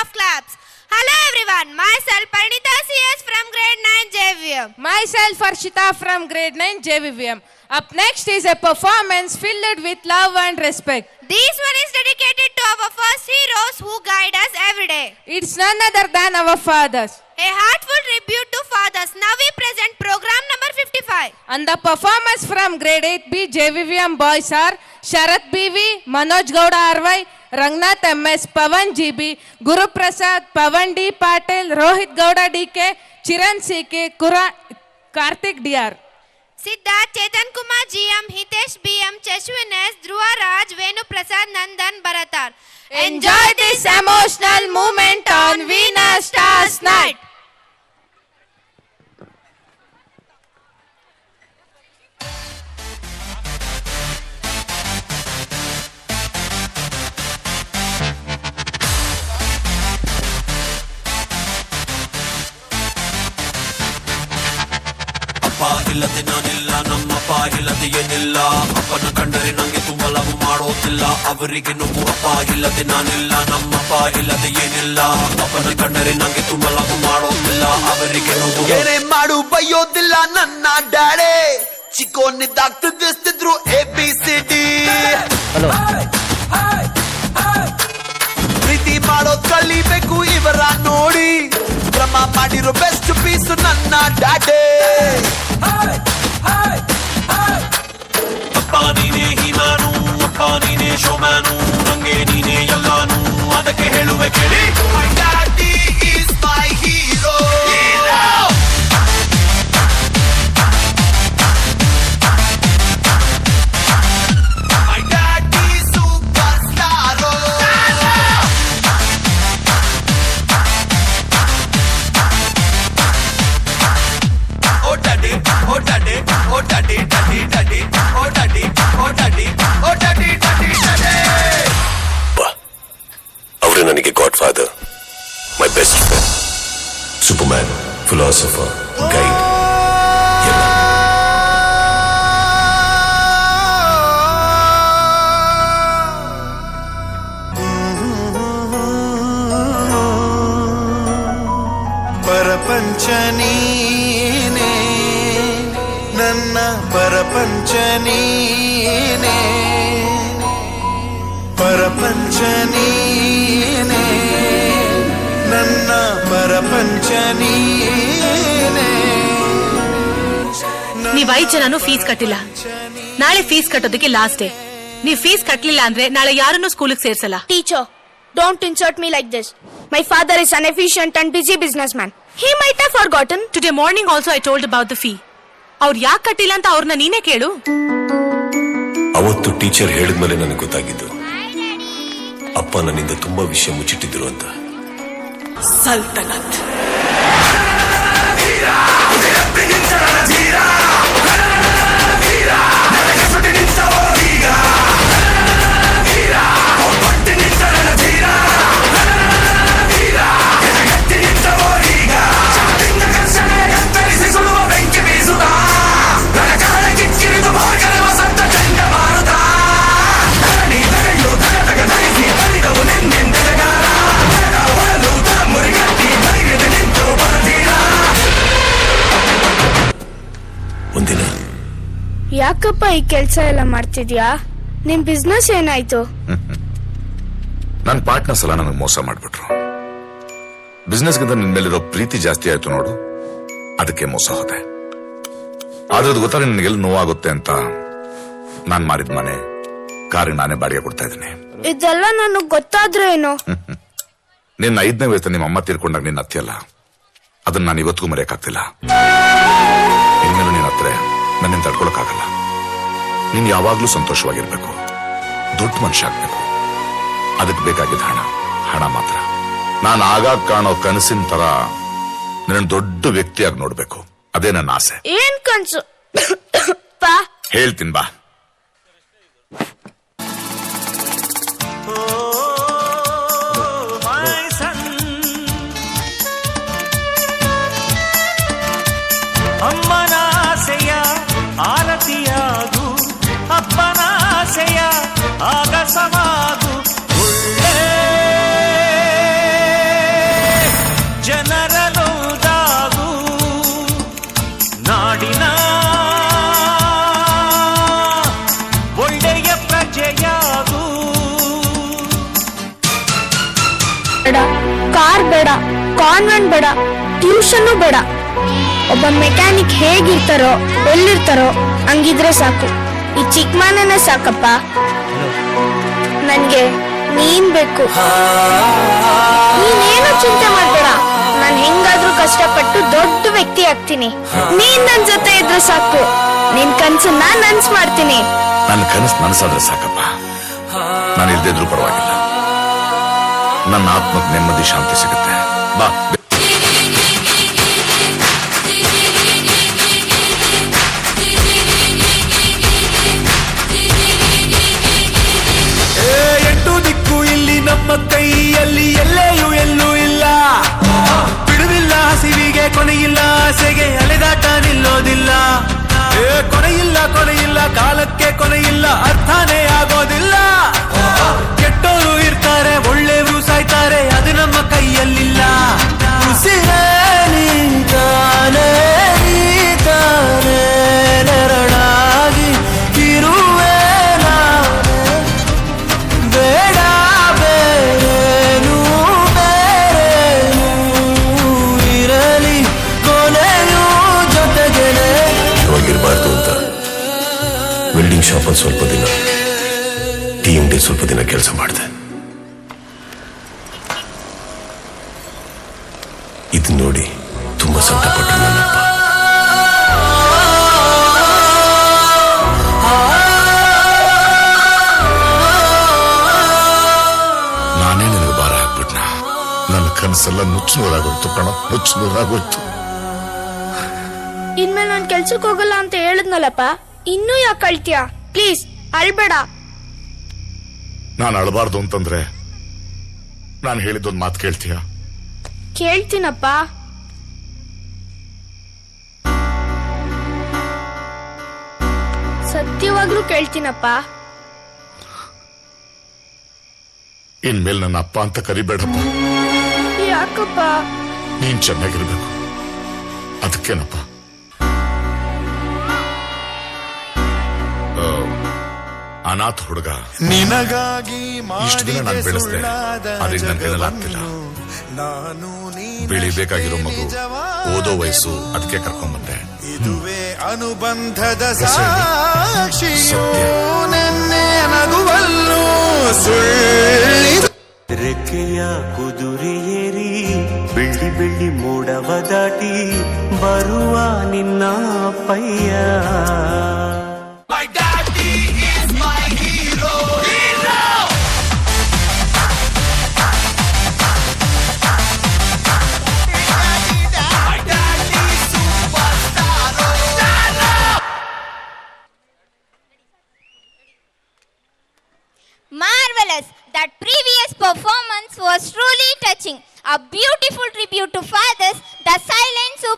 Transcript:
of claps. Hello everyone, myself Parinita CS from grade 9 JVM. Myself Arshita from grade 9 JVM. Up next is a performance filled with love and respect. This one is dedicated to our first heroes who guide us every day. It's none other than our fathers. A heartful tribute to fathers. Now we present program number 55. And the performers from grade 8B JVM boys are Sharath BV, Manoj Gowda RY, Rangnath MS, Pavan GB, Guru Prasad, Pavan D Patel, Rohit Gowda DK, Chiran CK, Karthik DR. Siddharth, Chetan Kumar GM, Hitesh BM, Cheshwin S, Dhruva Raj, Venu Prasad, Nandan Bharatar. Enjoy this emotional moment on Venus Stars Night. ಇಲ್ಲದೆ ನಾನಿಲ್ಲ, ನಮ್ಮಪ್ಪ ಇಲ್ಲದೆ ಏನಿಲ್ಲ. ಅಪ್ಪನ ಕಂಡರೆ ನಂಗೆ ತುಂಬ love ಮಾಡೋದಿಲ್ಲ. ಅವರಿಗೆ ನೋವು ಅಪ್ಪ ಇಲ್ಲದೆ ನಾನಿಲ್ಲ, ನಮ್ಮಪ್ಪ ಇಲ್ಲದೆ ಏನಿಲ್ಲ. ಅಪ್ಪನ ಕಂಡರೆ ನಂಗೆ ತುಂಬ ಲವ್ ಮಾಡೋದಿಲ್ಲ. ಅವರಿಗೆ ನೋವು ಏನೇ ಮಾಡು ಬೈಯೋದಿಲ್ಲ ನನ್ನ ಡ್ಯಾಡೆ. ಚಿಕ್ಕೋನಿದ್ದಾಗ್ತಿದ್ರು ABCD. ಪ್ರೀತಿ ಮಾಡೋದ್ ಕಲಿಬೇಕು ಇವರ ನೋಡಿ. ಕ್ರಮ ಮಾಡಿರೋ ಬೆಸ್ಟ್ ಪೀಸ್ ನನ್ನ ಡ್ಯಾಡೆ. ಅಪ್ಪ ನೀನೇ ಹೀಮಾನು, ಅಪ್ಪ ನೀನೇ ಶೋಮ್ಯಾನು, ನಂಗೆ ನೀನೇ ಎಲ್ಲಾನು. ಅದಕ್ಕೆ ಹೇಳುವೆ ಕೇಳಿ, My daddy is my hero. My daddy superstar. Oh daddy, oh daddy, oh daddy, daddy, daddy, oh daddy, oh daddy, oh daddy, daddy, daddy. ಅವರೇ ನನಗೆ god father, my best friend, Superman, philosopher, guide ಎಲ್ಲ. ಪರಪಂಚ ನೀನೇ, ನನ್ನ ಪರಪಂಚ ನೀನೇ, ಪರಪಂಚ ನೀನೇ, ನನ್ನ ಪರಪಂಚ ನೀನೇ. ನೀವ್ 5 ಜನನು ಫೀಸ್ ಕಟ್ಟಿಲ್ಲ. ನಾಳೆ ಫೀಸ್ ಕಟ್ಟೋದಕ್ಕೆ ಲಾಸ್ಟ್ ಡೇ. ನೀವ್ ಫೀಸ್ ಕಟ್ಟಲಿಲ್ಲ ಅಂದ್ರೆ ನಾಳೆ ಯಾರನ್ನು ಸ್ಕೂಲಿಗೆ ಸೇರ್ಸಲ್ಲ. Teacher, don't insult me like this. My father is an efficient and busy businessman. He might have forgotten. Today morning also I told about the fee. ಅವ್ರು ಯಾಕೆ ಕಟ್ಟಿಲ್ಲ ಅಂತ ಅವ್ರನ್ನ ನೀನೇ ಕೇಳು. ಅವತ್ತು ಟೀಚರ್ ಹೇಳಿದ್ಮೇಲೆ ನನಗೆ ಗೊತ್ತಾಗಿದ್ದು ಅಪ್ಪ ನನ್ನಿಂದ ತುಂಬಾ ವಿಷಯ ಮುಚ್ಚಿಟ್ಟಿದ್ರು ಅಂತ. ಸಲ್ತನತ್ ಯಾಕಪ್ಪ ಈ ಕೆಲಸ ಎಲ್ಲ ಮಾಡ್ತಿದ್ಯಾ? ನಿಮ್ ಬಿಸ್ನೆಸ್ ಏನಾಯ್ತು? ನನ್ನ ಪಾರ್ಟ್ನರ್ಸ್ ಎಲ್ಲ ನನಗೆ ಮೋಸ ಮಾಡ್ಬಿಟ್ರು. ಬಿಸ್ನೆಸ್ಗಿಂತ ನಿನ್ ಮೇಲಿರೋ ಪ್ರೀತಿ ಜಾಸ್ತಿ ಆಯ್ತು ನೋಡು, ಅದಕ್ಕೆ ಮೋಸ ಹೋದೆ. ಆದ್ರೆ ಗೊತ್ತಾಗ ನಿನ್ಗೆಲ್ಲ ನೋವಾಗುತ್ತೆ ಅಂತ ನಾನ್ ಮಾರಿದ ಮನೆ, ಕಾರಿಗೆ ನಾನೇ ಬಾಡಿಗೆ ಕೊಡ್ತಾ ಇದ್ದೀನಿ. ಇದೆಲ್ಲ ನನಗ್ ಗೊತ್ತಾದ್ರೆ ಏನು? ನಿನ್ನ 5ನೇ ವಯಸ್ಸು ನಿಮ್ಮ ಅಮ್ಮ ತೀರ್ಕೊಂಡಾಗ ನಿನ್ನ ಅತ್ತೆಯಲ್ಲ, ಅದನ್ನ ನಾನು ಇವತ್ತಿಗೂ ಮರೆಯಕ್ಕಾಗ್ತಿಲ್ಲ. ಇನ್ಮೇಲೆ ನಿನ್ನ ಹತ್ರ ನನ್ನಿಂದ ತಡ್ಕೊಳಕ್ಕಾಗಲ್ಲ. ನೀನ್ ಯಾವಾಗ್ಲೂ ಸಂತೋಷವಾಗಿರ್ಬೇಕು, ದೊಡ್ಡ ಮನುಷ್ಯ ಆಗ್ಬೇಕು. ಅದಕ್ಕೆ ಬೇಕಾಗಿದ್ದ ಹಣ ಮಾತ್ರ. ನಾನು ಆಗಾಗ ಕಾಣೋ ಕನಸಿನ ತರ ನನ್ನ ದೊಡ್ಡ ವ್ಯಕ್ತಿಯಾಗಿ ನೋಡ್ಬೇಕು, ಅದೇ ನನ್ನ ಆಸೆ. ಏನ್ ಕನ್ಸು? ಹೇಳ್ತೀನಿ ಬಾ. ಅಮ್ಮನಾಸೆಯ ಆರತಿಯಾಗು, ಅಪ್ಪನಾಸೆಯ ಆಗಸವಾಗು. ಒಳ್ಳೆ ಬೇಡ, ಕಾರ್ ಬೇಡ, ಕಾನ್ವೆಂಟ್ ಬೇಡ, ಟ್ಯೂಷನ್ ಬೇಡ. ಒಬ್ಬ ಮೆಕ್ಯಾನಿಕ್ ಹೇಗಿರ್ತಾರೋ ಎಲ್ಲಿರ್ತಾರೋ ಹಂಗಿದ್ರೆ ಸಾಕು. ಈ ಚಿಕ್ಕ ಮನೆನೇ ಸಾಕಪ್ಪ. ನನ್ಗೆ ನೀನ್ ಬೇಕು. ನೀನೇನು ಚಿಂತೆ ಮಾಡ್ಬೇಡ, ನಾನ್ ಹೆಂಗಾದ್ರೂ ಕಷ್ಟಪಟ್ಟು ದೊಡ್ಡ ವ್ಯಕ್ತಿ ಆಗ್ತೀನಿ. ನೀನ್ ನನ್ ಜೊತೆ ಇದ್ರೆ ಸಾಕು. ನಿನ್ ಕನ್ಸನ್ನ ನನ್ಸ್ ಮಾಡ್ತೀನಿ. ನನ್ನ ಕನಸು ನನಸಾದ್ರೆ ಸಾಕಪ್ಪ. ನಾನು ಇಲ್ದಿದ್ರು ಪರವಾಗಿಲ್ಲ. ನನ್ನ ಆತ್ಮಕ್ಕೆ ನೆಮ್ಮದಿ ಶಾಂತಿ ಸಿಗುತ್ತೆ. ಬಾ. ಎಂಟು ದಿಕ್ಕು ಇಲ್ಲಿ ನಮ್ಮ ಕೈಯಲ್ಲಿ, ಎಲ್ಲೆಯೂ ಎಲ್ಲೂ ಇಲ್ಲ. ಬಿಡುವಿಲ್ಲ ಹಸಿವಿಗೆ, ಕೊನೆಯಿಲ್ಲ ಆಸೆಗೆ, ಅಲೆದಾಟ ನಿಲ್ಲೋದಿಲ್ಲ. ಕೊನೆಯಿಲ್ಲ ಕಾಲಕ್ಕೆ, ಕೊನೆಯಿಲ್ಲ ಅರ್ಥನೇ ಆಗೋದಿಲ್ಲ. ಕೆಟ್ಟೋರು ಇರ್ತಾರೆ, ಒಳ್ಳೆಯವರು ಸಾಯ್ತಾರೆ, ಅದು ನಮ್ಮ ಕೈಯಲ್ಲಿಲ್ಲ. ಉಸಿರೇ ನೀತಾನೆ ನೆರಳಾಗಿ ಇರುವೆ ನಾನೇ. ಬೇಡ ಬೇರೇನು ಇರಲಿ, ಕೊನೆಯೂ ಜೊತೆಗೆನೆ. ಇವಾಗಿರ್ಬಾರ್ದು ಅಂತ ವೆಲ್ಡಿಂಗ್ ಶಾಪಲ್ಲಿ ಸ್ವಲ್ಪ ದಿನ, ಟೀ ಅಂಗಡಿ ಸ್ವಲ್ಪ ದಿನ ಕೆಲಸ ಮಾಡಿದೆ. ಇದು ನೋಡಿ ತುಂಬಾ ಸಂಕಟಪಟ್ಟರು ನನ್ನಪ್ಪ. ನಾನೇ ನಿನಗೆ ಭಾರ ಹಾಕ್ಬಿಟ್ನ. ನನ್ನ ಕನಸೆಲ್ಲ ನುಚ್ಚುನೂರಾಗೋಯ್ತು ಕಣ, ನುಚ್ಚುನೂರಾಗೋಯ್ತು. ಇನ್ಮೇಲೆ ನಾನ್ ಕೆಲ್ಸಕ್ಕೆ ಹೋಗಲ್ಲ ಅಂತ ಹೇಳಿದ್ನಲ್ಲಪ್ಪ, ಇನ್ನೂ ಯಾಕೆ ಅಳ್ತೀಯ? ಪ್ಲೀಸ್ ಅಳ್ಬೇಡ. ನಾನು ಅಳಬಾರ್ದು ಅಂತಂದ್ರೆ ನಾನು ಹೇಳಿದ್ದೊಂದು ಮಾತು ಕೇಳ್ತೀಯ? ಕೇಳ್ತೀನಪ್ಪ. ಸತ್ಯವಾಗ್ಲೂ ಕೇಳ್ತೀನಪ್ಪ. ಇನ್ಮೇಲೆ ನನ್ನ ಅಪ್ಪ ಅಂತ ಕರಿಬೇಡಪ್ಪ. ಯಾಕಪ್ಪ? ನೀನ್ ಚೆನ್ನಾಗಿರ್ಬೇಕು, ಅದಕ್ಕೇನಪ್ಪ. ಅನಾಥ ಹುಡುಗ, ನಿನಗಾಗಿ ಇಷ್ಟು ದಿನ ನಾನು ಬೆಳೆಸ್ದೆ, ಅದಕ್ಕೆ ನನ್ನ ಕೈಲಾಗ್ತಿಲ್ಲ. ಬೆಳಿಬೇಕಾಗಿರೋ ಮಗು, ಓದೋ ವಯಸ್ಸು, ಅದಕ್ಕೆ ಕರ್ಕೊಂಡ್ಬಂದೆ. ಇದುವೇ ಅನುಬಂಧದ ಸಾಕ್ಷಿಯೋ, ನೆನ್ನೆ ನಗುವಲ್ಲೂ ಸುಳ್ಳಿದು. ರೆಕ್ಕೆಯ ಕುದುರೆಯೇರಿ ಬೆಳ್ಳಿ ಬೆಳ್ಳಿ ಮೋಡವ ದಾಟಿ ಬರುವ ನಿನ್ನ ಪಯ್ಯ. Marvelous! That previous performance was truly touching. A beautiful tribute to fathers, the silent